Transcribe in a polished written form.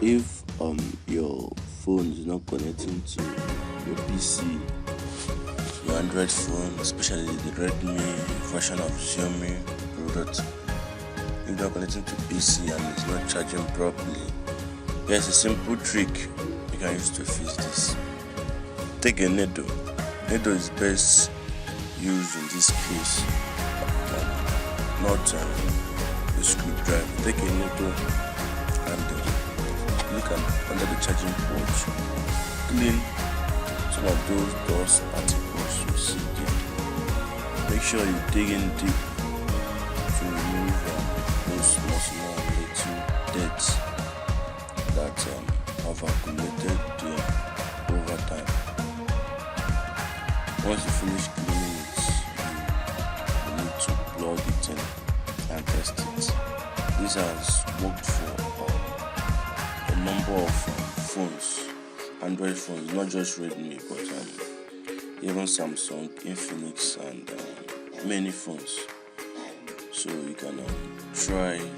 if your phone is not connecting to your PC, your Android phone, especially the Redmi version of Xiaomi product, if not connecting to PC and it's not charging properly, there's a simple trick you can use to fix this. Take a needle. Needle is best used in this case, not a screwdriver. Take a needle and look under the charging port. Clean some of those dust particles you see there. Make sure you dig in deep to remove those small little debts that have accumulated there over time. Once you finish cleaning it, you need to plug it in and test it. This has worked for a number of phones, Android phones, not just Redmi, but even Samsung, Infinix, and many phones. So you can try it.